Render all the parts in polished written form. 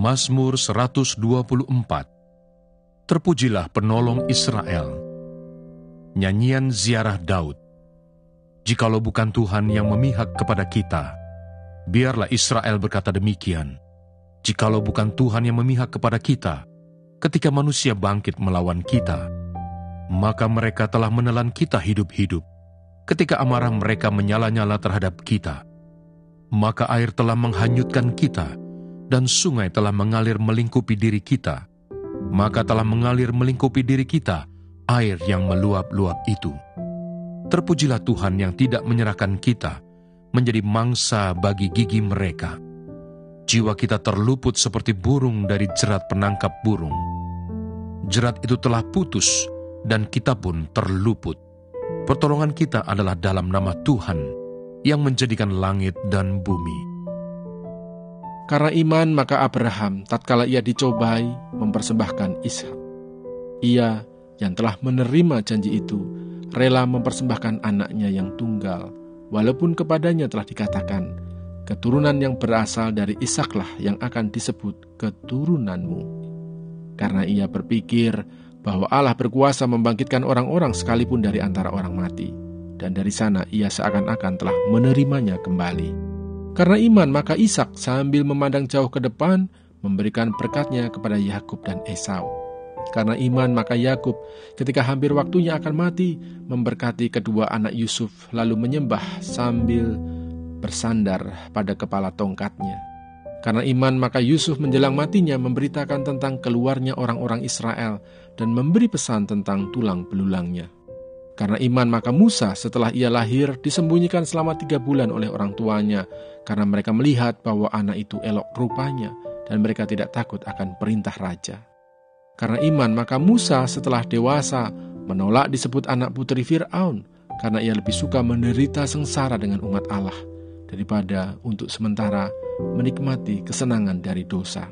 Mazmur 124. Terpujilah penolong Israel. Nyanyian ziarah Daud. Jikalau bukan Tuhan yang memihak kepada kita, biarlah Israel berkata demikian. Jikalau bukan Tuhan yang memihak kepada kita, ketika manusia bangkit melawan kita, maka mereka telah menelan kita hidup-hidup. Ketika amarah mereka menyala-nyala terhadap kita, maka air telah menghanyutkan kita, dan sungai telah mengalir melingkupi diri kita. Maka telah mengalir melingkupi diri kita air yang meluap-luap itu. Terpujilah Tuhan yang tidak menyerahkan kita menjadi mangsa bagi gigi mereka. Jiwa kita terluput seperti burung dari jerat penangkap burung. Jerat itu telah putus, dan kita pun terluput. Pertolongan kita adalah dalam nama Tuhan yang menjadikan langit dan bumi. Karena iman maka Abraham tatkala ia dicobai mempersembahkan Ishak. Ia yang telah menerima janji itu rela mempersembahkan anaknya yang tunggal, walaupun kepadanya telah dikatakan, keturunan yang berasal dari Ishaklah yang akan disebut keturunanmu. Karena ia berpikir bahwa Allah berkuasa membangkitkan orang-orang sekalipun dari antara orang mati, dan dari sana ia seakan-akan telah menerimanya kembali. Karena iman maka Ishak sambil memandang jauh ke depan memberikan berkatnya kepada Yakub dan Esau. Karena iman maka Yakub ketika hampir waktunya akan mati memberkati kedua anak Yusuf, lalu menyembah sambil bersandar pada kepala tongkatnya. Karena iman maka Yusuf menjelang matinya memberitakan tentang keluarnya orang-orang Israel dan memberi pesan tentang tulang belulangnya. Karena iman maka Musa setelah ia lahir disembunyikan selama 3 bulan oleh orang tuanya, karena mereka melihat bahwa anak itu elok rupanya dan mereka tidak takut akan perintah raja. Karena iman maka Musa setelah dewasa menolak disebut anak putri Fir'aun, karena ia lebih suka menderita sengsara dengan umat Allah daripada untuk sementara menikmati kesenangan dari dosa.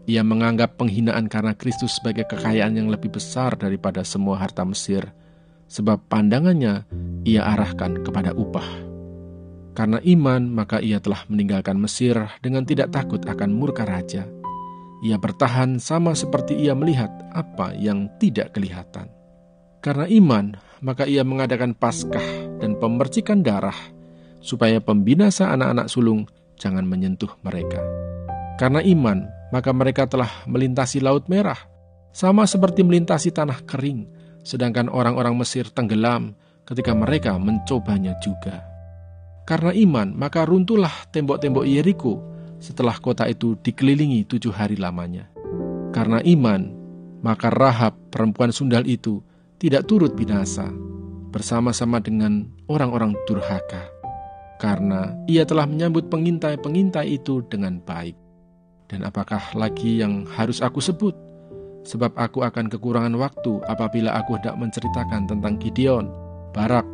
Ia menganggap penghinaan karena Kristus sebagai kekayaan yang lebih besar daripada semua harta Mesir, sebab pandangannya ia arahkan kepada upah. Karena iman maka ia telah meninggalkan Mesir dengan tidak takut akan murka raja. Ia bertahan sama seperti ia melihat apa yang tidak kelihatan. Karena iman maka ia mengadakan Paskah dan pemercikan darah, supaya pembinasa anak-anak sulung jangan menyentuh mereka. Karena iman maka mereka telah melintasi Laut Merah, sama seperti melintasi tanah kering, sedangkan orang-orang Mesir tenggelam ketika mereka mencobanya juga. Karena iman maka runtuhlah tembok-tembok Yeriko setelah kota itu dikelilingi 7 hari lamanya. Karena iman maka Rahab perempuan sundal itu tidak turut binasa bersama-sama dengan orang-orang durhaka, karena ia telah menyambut pengintai-pengintai itu dengan baik. Dan apakah lagi yang harus aku sebut? Sebab aku akan kekurangan waktu apabila aku hendak menceritakan tentang Gideon, Barak,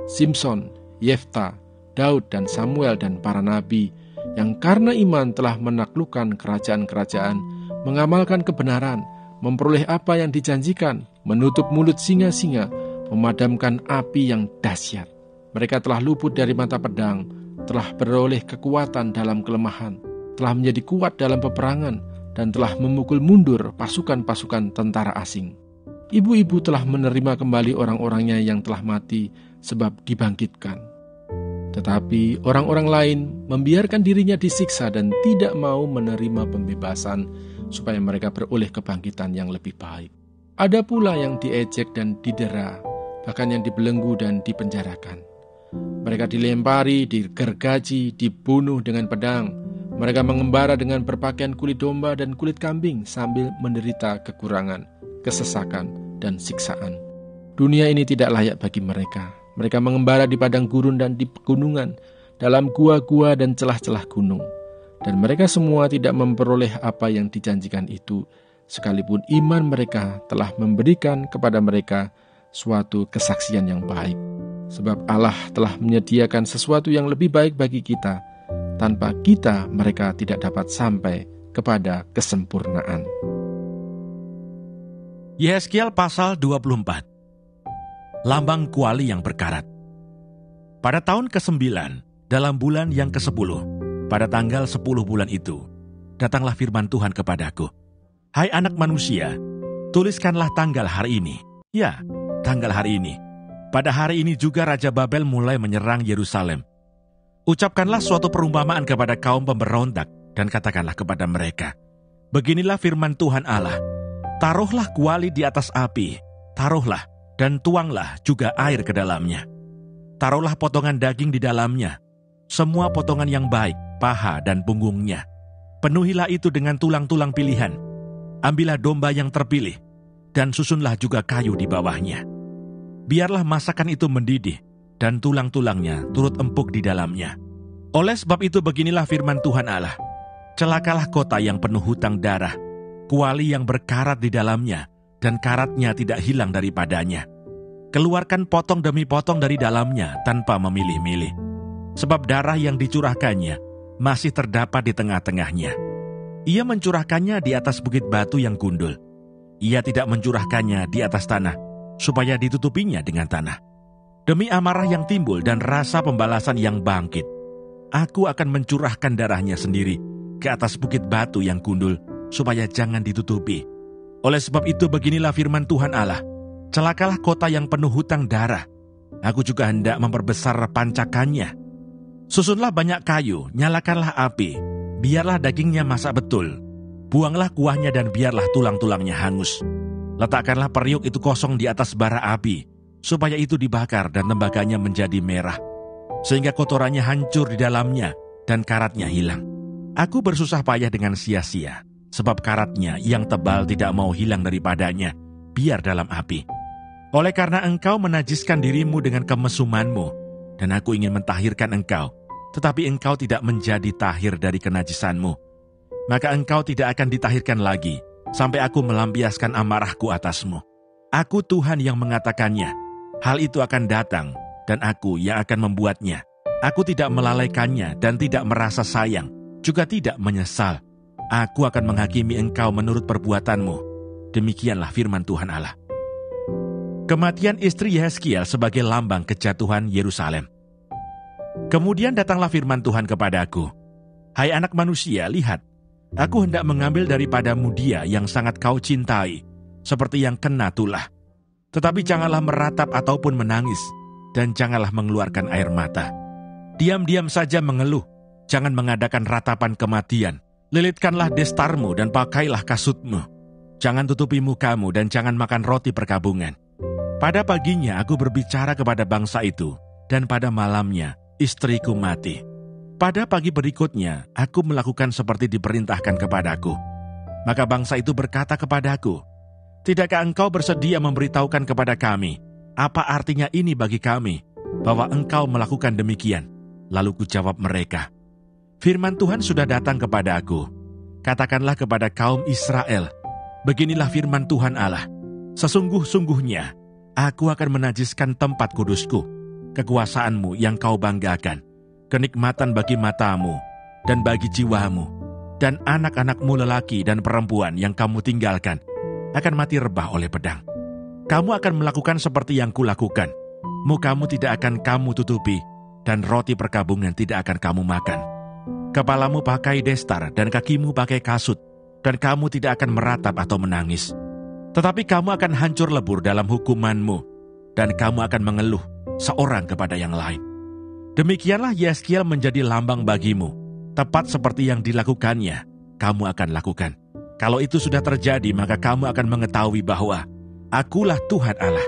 Simson, Yefta, Daud dan Samuel dan para nabi, yang karena iman telah menaklukkan kerajaan-kerajaan, mengamalkan kebenaran, memperoleh apa yang dijanjikan, menutup mulut singa-singa, memadamkan api yang dahsyat. Mereka telah luput dari mata pedang, telah beroleh kekuatan dalam kelemahan, telah menjadi kuat dalam peperangan, dan telah memukul mundur pasukan-pasukan tentara asing. Ibu-ibu telah menerima kembali orang-orangnya yang telah mati sebab dibangkitkan. Tetapi orang-orang lain membiarkan dirinya disiksa dan tidak mau menerima pembebasan supaya mereka beroleh kebangkitan yang lebih baik. Ada pula yang diejek dan didera, bahkan yang dibelenggu dan dipenjarakan. Mereka dilempari, digergaji, dibunuh dengan pedang. Mereka mengembara dengan berpakaian kulit domba dan kulit kambing sambil menderita kekurangan, kesesakan, dan siksaan. Dunia ini tidak layak bagi mereka. Mereka mengembara di padang gurun dan di pegunungan, dalam gua-gua dan celah-celah gunung. Dan mereka semua tidak memperoleh apa yang dijanjikan itu, sekalipun iman mereka telah memberikan kepada mereka suatu kesaksian yang baik. Sebab Allah telah menyediakan sesuatu yang lebih baik bagi kita. Tanpa kita, mereka tidak dapat sampai kepada kesempurnaan. Yehezkiel pasal 24. Lambang kuali yang berkarat. Pada tahun ke-9, dalam bulan yang ke-10, pada tanggal 10 bulan itu, datanglah firman Tuhan kepadaku. Hai anak manusia, tuliskanlah tanggal hari ini. Ya, tanggal hari ini. Pada hari ini juga Raja Babel mulai menyerang Yerusalem. Ucapkanlah suatu perumpamaan kepada kaum pemberontak dan katakanlah kepada mereka, beginilah firman Tuhan Allah, taruhlah kuali di atas api, taruhlah dan tuanglah juga air ke dalamnya. Taruhlah potongan daging di dalamnya, semua potongan yang baik, paha dan punggungnya. Penuhilah itu dengan tulang-tulang pilihan. Ambillah domba yang terpilih, dan susunlah juga kayu di bawahnya. Biarlah masakan itu mendidih, dan tulang-tulangnya turut empuk di dalamnya. Oleh sebab itu beginilah firman Tuhan Allah, celakalah kota yang penuh hutang darah, kuali yang berkarat di dalamnya, dan karatnya tidak hilang daripadanya. Keluarkan potong demi potong dari dalamnya tanpa memilih-milih, sebab darah yang dicurahkannya masih terdapat di tengah-tengahnya. Ia mencurahkannya di atas bukit batu yang gundul. Ia tidak mencurahkannya di atas tanah, supaya ditutupinya dengan tanah. Demi amarah yang timbul dan rasa pembalasan yang bangkit, aku akan mencurahkan darahnya sendiri ke atas bukit batu yang gundul, supaya jangan ditutupi. Oleh sebab itu beginilah firman Tuhan Allah, celakalah kota yang penuh hutang darah. Aku juga hendak memperbesar pancakannya. Susunlah banyak kayu, nyalakanlah api, biarlah dagingnya masak betul. Buanglah kuahnya dan biarlah tulang-tulangnya hangus. Letakkanlah periuk itu kosong di atas bara api, supaya itu dibakar dan tembaganya menjadi merah, sehingga kotorannya hancur di dalamnya dan karatnya hilang. Aku bersusah payah dengan sia-sia, sebab karatnya yang tebal tidak mau hilang daripadanya, biar dalam api. Oleh karena engkau menajiskan dirimu dengan kemesumanmu, dan aku ingin mentahirkan engkau, tetapi engkau tidak menjadi tahir dari kenajisanmu, maka engkau tidak akan ditahirkan lagi, sampai aku melampiaskan amarahku atasmu. Aku Tuhan yang mengatakannya, hal itu akan datang, dan aku yang akan membuatnya. Aku tidak melalaikannya dan tidak merasa sayang, juga tidak menyesal. Aku akan menghakimi engkau menurut perbuatanmu. Demikianlah firman Tuhan Allah. Kematian istri Yehezkiel sebagai lambang kejatuhan Yerusalem. Kemudian datanglah firman Tuhan kepadaku, hai anak manusia, lihat, aku hendak mengambil daripadamu dia yang sangat kau cintai, seperti yang kena tulah. Tetapi janganlah meratap ataupun menangis, dan janganlah mengeluarkan air mata. Diam-diam saja mengeluh, jangan mengadakan ratapan kematian. Lilitkanlah destarmu dan pakailah kasutmu. Jangan tutupi mukamu dan jangan makan roti perkabungan. Pada paginya aku berbicara kepada bangsa itu, dan pada malamnya istriku mati. Pada pagi berikutnya, aku melakukan seperti diperintahkan kepadaku. Maka bangsa itu berkata kepadaku, tidakkah engkau bersedia memberitahukan kepada kami, apa artinya ini bagi kami, bahwa engkau melakukan demikian? Lalu kujawab mereka, firman Tuhan sudah datang kepada aku. Katakanlah kepada kaum Israel, beginilah firman Tuhan Allah, sesungguh-sungguhnya, aku akan menajiskan tempat kudusku, kekuasaanmu yang kau banggakan, kenikmatan bagi matamu dan bagi jiwamu, dan anak-anakmu lelaki dan perempuan yang kamu tinggalkan akan mati rebah oleh pedang. Kamu akan melakukan seperti yang kulakukan. Mukamu tidak akan kamu tutupi, dan roti perkabungan tidak akan kamu makan. Kepalamu pakai destar dan kakimu pakai kasut, dan kamu tidak akan meratap atau menangis. Tetapi kamu akan hancur lebur dalam hukumanmu, dan kamu akan mengeluh seorang kepada yang lain. Demikianlah Yehezkiel menjadi lambang bagimu, tepat seperti yang dilakukannya, kamu akan lakukan. Kalau itu sudah terjadi, maka kamu akan mengetahui bahwa akulah Tuhan Allah.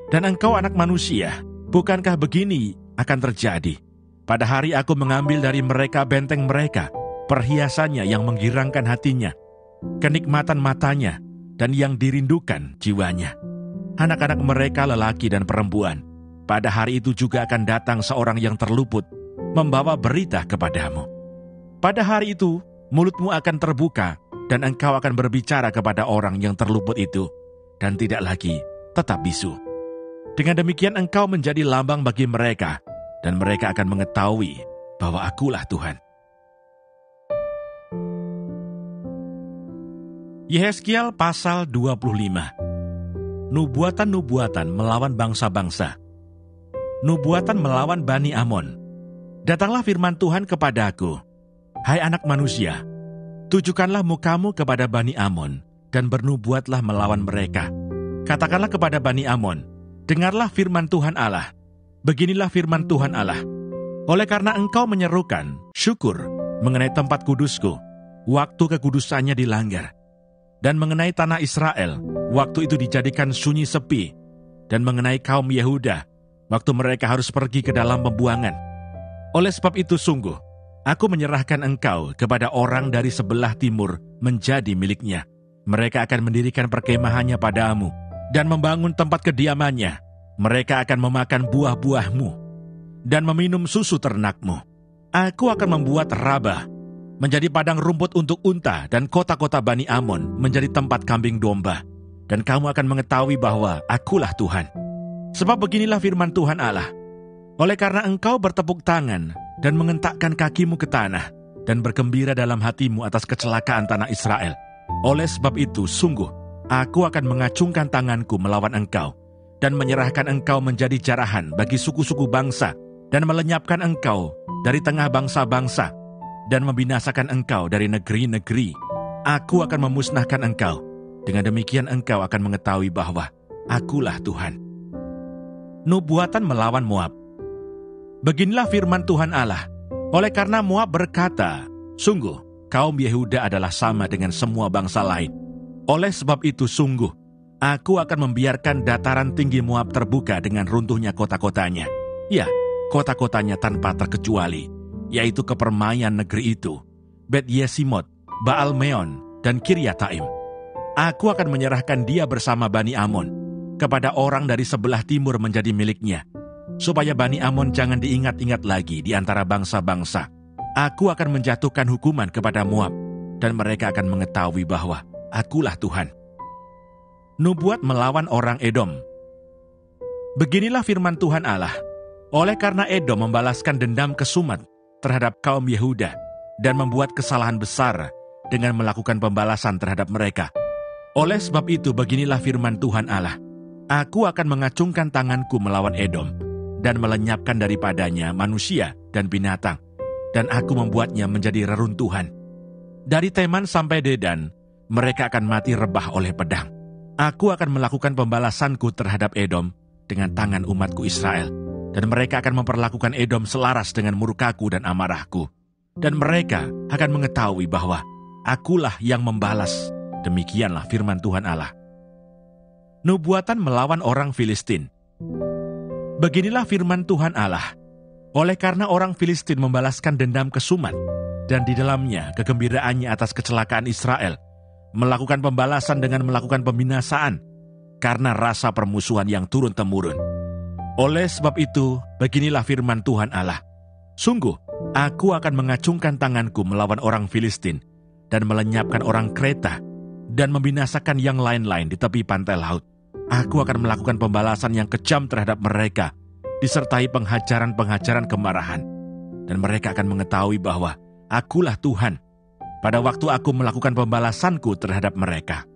Dan engkau anak manusia, bukankah begini akan terjadi? Pada hari aku mengambil dari mereka benteng mereka, perhiasannya yang menggirangkan hatinya, kenikmatan matanya, dan yang dirindukan jiwanya. Anak-anak mereka lelaki dan perempuan, pada hari itu juga akan datang seorang yang terluput, membawa berita kepadamu. Pada hari itu, mulutmu akan terbuka, dan engkau akan berbicara kepada orang yang terluput itu, dan tidak lagi tetap bisu. Dengan demikian engkau menjadi lambang bagi mereka, dan mereka akan mengetahui bahwa akulah Tuhan. Yehezkiel pasal 25. Nubuatan-nubuatan melawan bangsa-bangsa. Nubuatan melawan Bani Amon. Datanglah firman Tuhan kepadaku, hai anak manusia, Tujukanlah mukamu kepada Bani Amon, dan bernubuatlah melawan mereka. Katakanlah kepada Bani Amon, dengarlah firman Tuhan Allah. Beginilah firman Tuhan Allah. Oleh karena engkau menyerukan syukur mengenai tempat kudusku, waktu kekudusannya dilanggar. Dan mengenai tanah Israel, waktu itu dijadikan sunyi sepi. Dan mengenai kaum Yehuda, waktu mereka harus pergi ke dalam pembuangan. Oleh sebab itu sungguh, aku menyerahkan engkau kepada orang dari sebelah timur menjadi miliknya. Mereka akan mendirikan perkemahannya padamu dan membangun tempat kediamannya. Mereka akan memakan buah-buahmu dan meminum susu ternakmu. Aku akan membuat Rabah menjadi padang rumput untuk unta dan kota-kota Bani Amon menjadi tempat kambing domba. Dan kamu akan mengetahui bahwa akulah Tuhan. Sebab beginilah firman Tuhan Allah. Oleh karena engkau bertepuk tangan dan mengentakkan kakimu ke tanah dan bergembira dalam hatimu atas kecelakaan tanah Israel. Oleh sebab itu, sungguh, aku akan mengacungkan tanganku melawan engkau dan menyerahkan engkau menjadi jarahan bagi suku-suku bangsa dan melenyapkan engkau dari tengah bangsa-bangsa dan membinasakan engkau dari negeri-negeri. Aku akan memusnahkan engkau. Dengan demikian engkau akan mengetahui bahwa akulah Tuhan. Nubuatan melawan Moab. Beginilah firman Tuhan Allah. Oleh karena Moab berkata, sungguh, kaum Yehuda adalah sama dengan semua bangsa lain. Oleh sebab itu sungguh, aku akan membiarkan dataran tinggi Moab terbuka dengan runtuhnya kota-kotanya. Ya, kota-kotanya tanpa terkecuali, yaitu kepermaian negeri itu, Bet Yesimot, Baal Meon, dan Kiryataim. Aku akan menyerahkan dia bersama Bani Amon kepada orang dari sebelah timur menjadi miliknya, supaya Bani Amon jangan diingat-ingat lagi di antara bangsa-bangsa. Aku akan menjatuhkan hukuman kepada Moab, dan mereka akan mengetahui bahwa akulah Tuhan. Nubuat melawan orang Edom. Beginilah firman Tuhan Allah. Oleh karena Edom membalaskan dendam kesumat terhadap kaum Yehuda dan membuat kesalahan besar dengan melakukan pembalasan terhadap mereka. Oleh sebab itu beginilah firman Tuhan Allah. Aku akan mengacungkan tanganku melawan Edom dan melenyapkan daripadanya manusia dan binatang, dan aku membuatnya menjadi reruntuhan. Dari Teman sampai Dedan, mereka akan mati rebah oleh pedang. Aku akan melakukan pembalasanku terhadap Edom dengan tangan umatku Israel, dan mereka akan memperlakukan Edom selaras dengan murkaku dan amarahku. Dan mereka akan mengetahui bahwa akulah yang membalas. Demikianlah firman Tuhan Allah. Nubuatan melawan orang Filistin. Beginilah firman Tuhan Allah. Oleh karena orang Filistin membalaskan dendam kesumat, dan di dalamnya kegembiraannya atas kecelakaan Israel, melakukan pembalasan dengan melakukan pembinasaan, karena rasa permusuhan yang turun-temurun. Oleh sebab itu, beginilah firman Tuhan Allah. Sungguh, aku akan mengacungkan tanganku melawan orang Filistin, dan melenyapkan orang Kreta, dan membinasakan yang lain-lain di tepi pantai laut. Aku akan melakukan pembalasan yang kejam terhadap mereka, disertai penghajaran-penghajaran kemarahan. Dan mereka akan mengetahui bahwa akulah Tuhan, pada waktu aku melakukan pembalasanku terhadap mereka.